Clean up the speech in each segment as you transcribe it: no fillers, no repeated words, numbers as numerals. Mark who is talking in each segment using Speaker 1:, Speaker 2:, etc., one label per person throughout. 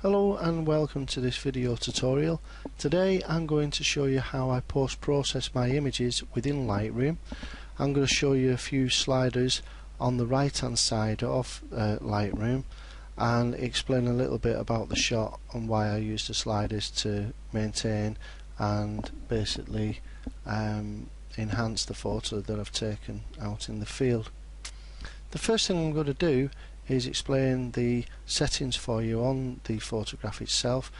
Speaker 1: Hello and welcome to this video tutorial. Today I'm going to show you how I post-process my images within Lightroom. I'm going to show you a few sliders on the right hand side of Lightroom and explain a little bit about the shot and why I use the sliders to maintain and basically enhance the photo that I've taken out in the field. The first thing I'm going to do is explain the settings for you on the photograph itself.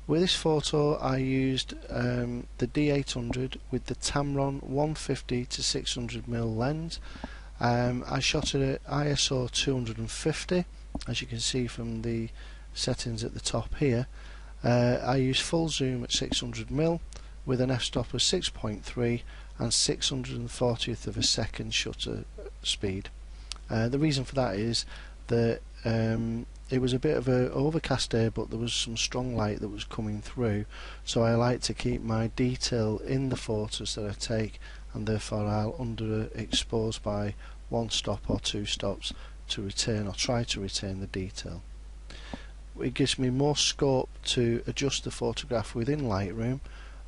Speaker 1: With this photo I used the D800 with the Tamron 150 to 600mm lens. I shot it at ISO 250, as you can see from the settings at the top here. I used full zoom at 600mm with an f-stop of 6.3 and 640th of a second shutter speed. The reason for that is that it was a bit of an overcast day, but there was some strong light that was coming through, so I like to keep my detail in the photos that I take, and therefore I'll underexpose by one stop or two stops to retain or try to retain the detail. It gives me more scope to adjust the photograph within Lightroom,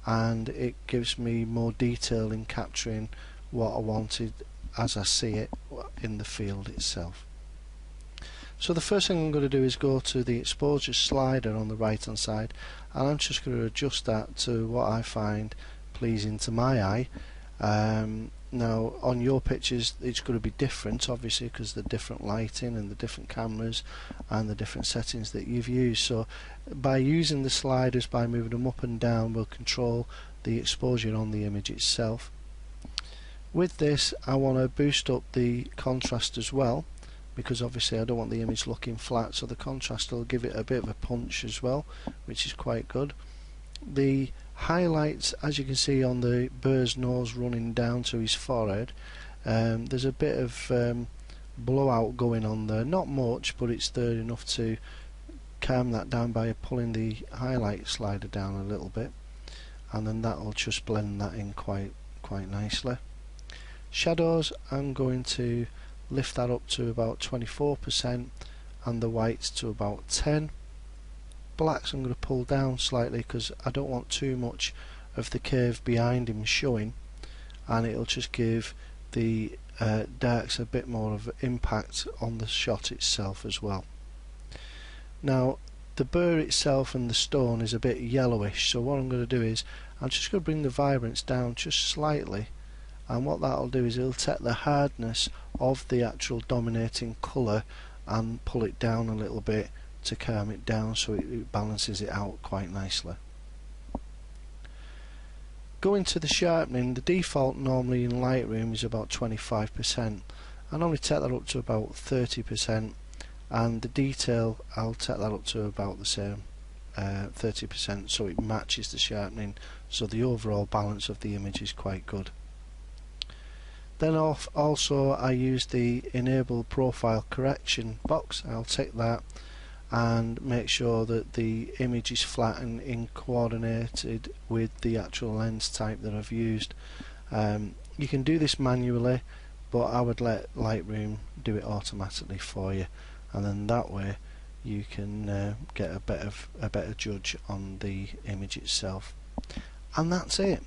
Speaker 1: and it gives me more detail in capturing what I wanted as I see it in the field itself. So the first thing I'm going to do is go to the exposure slider on the right hand side, and I'm just going to adjust that to what I find pleasing to my eye. Now on your pictures it's going to be different, obviously, because the different lighting and the different cameras and the different settings that you've used. So by using the sliders, by moving them up and down, we'll control the exposure on the image itself. With this I want to boost up the contrast as well, because obviously I don't want the image looking flat, so the contrast will give it a bit of a punch as well, which is quite good. The highlights, as you can see on the bird's nose running down to his forehead, there's a bit of blowout going on there, not much, but it's there enough to calm that down by pulling the highlight slider down a little bit, and then that will just blend that in quite nicely. Shadows, I'm going to lift that up to about 24% and the whites to about 10. Blacks I'm going to pull down slightly because I don't want too much of the curve behind him showing, and it'll just give the darks a bit more of impact on the shot itself as well. Now the burr itself and the stone is a bit yellowish, so what I'm going to do is I'm just going to bring the vibrance down just slightly, and what that'll do is it'll take the hardness of the actual dominating colour and pull it down a little bit to calm it down, so it balances it out quite nicely. Going to the sharpening, the default normally in Lightroom is about 25%. I normally take that up to about 30%, and the detail I'll take that up to about the same 30%, so it matches the sharpening, so the overall balance of the image is quite good. Then also I use the enable profile correction box. I'll tick that and make sure that the image is flat and in coordinated with the actual lens type that I've used. You can do this manually, but I would let Lightroom do it automatically for you, and then that way you can get a better judge on the image itself. And that's it.